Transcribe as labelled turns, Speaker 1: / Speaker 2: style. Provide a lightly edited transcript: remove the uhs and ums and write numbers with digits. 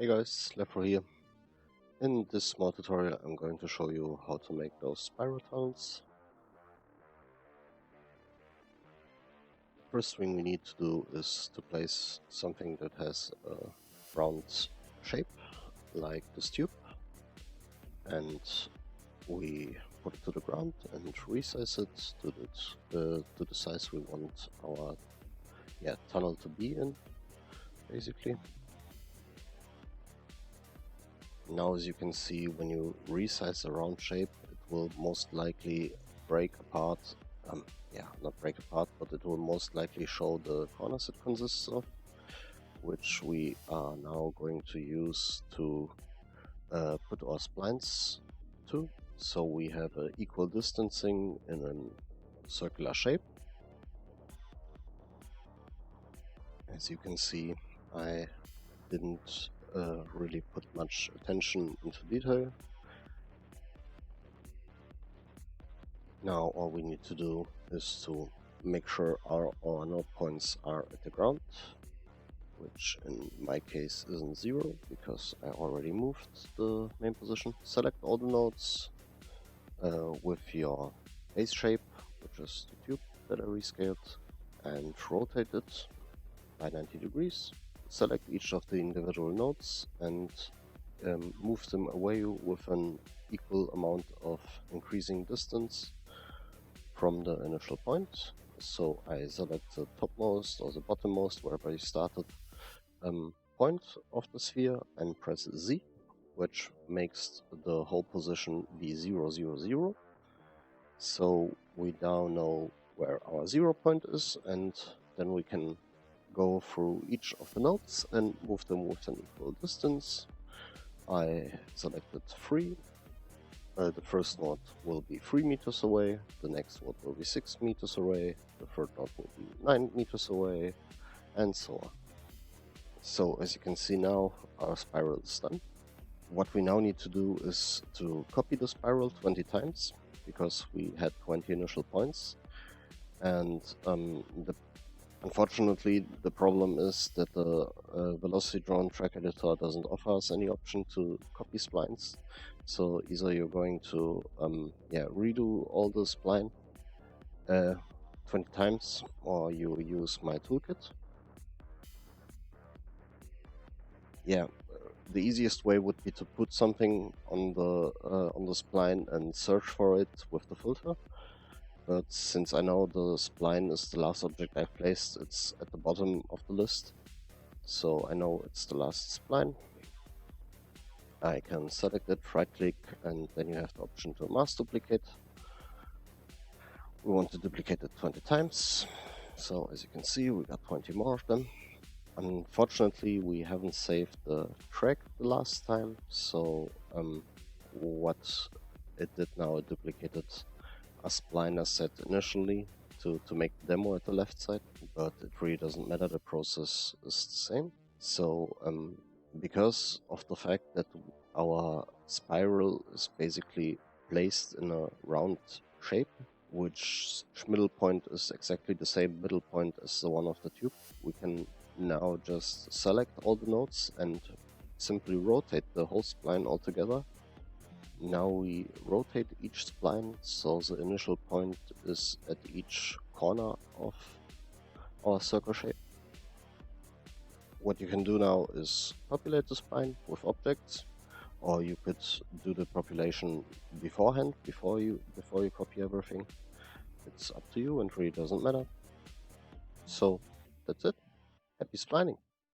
Speaker 1: Hey guys, Lefro here. In this small tutorial I'm going to show you how to make those spiral tunnels. First thing we need to do is to place something that has a round shape, like this tube, and we put it to the ground and resize it to the size we want our tunnel to be in, basically. Now, as you can see, when you resize a round shape, it will most likely break apart. Not break apart, but it will most likely show the corners it consists of, which we are now going to use to put our splines to. So we have an equal distancing in a circular shape. As you can see, I didn't really put much attention into detail. Now all we need to do is to make sure our node points are at the ground, which in my case isn't 0 because I already moved the main position. Select all the nodes with your base shape, which is the tube that I rescaled, and rotate it by 90 degrees. Select each of the individual nodes and move them away with an equal amount of increasing distance from the initial point. So I select the topmost or the bottommost, wherever you started, point of the sphere and press Z, which makes the whole position be 0, 0, 0. So we now know where our 0 point is, and then we can go through each of the nodes and move them with an equal distance. I selected 3. The first node will be 3 meters away, the next node will be 6 meters away, the third node will be 9 meters away, and so on. So as you can see now, our spiral is done. What we now need to do is to copy the spiral 20 times, because we had 20 initial points, and unfortunately the problem is that the Velocidrone Track Editor doesn't offer us any option to copy splines. So either you're going to redo all the spline 20 times, or you use my toolkit. The easiest way would be to put something on the spline and search for it with the filter. But since I know the spline is the last object I've placed, it's at the bottom of the list. So I know it's the last spline. I can select it, right click, and then you have the option to mass duplicate. We want to duplicate it 20 times. So as you can see, we got 20 more of them. Unfortunately, we haven't saved the track the last time, so what it did now, it duplicated a spline as set initially to make the demo at the left side, but it really doesn't matter, the process is the same. So because of the fact that our spiral is basically placed in a round shape, which middle point is exactly the same middle point as the one of the tube, we can now just select all the nodes and simply rotate the whole spline altogether. Now we rotate each spline, so the initial point is at each corner of our circle shape. What you can do now is populate the spline with objects, or you could do the population beforehand, before you copy everything. It's up to you and really doesn't matter. So that's it. Happy splining!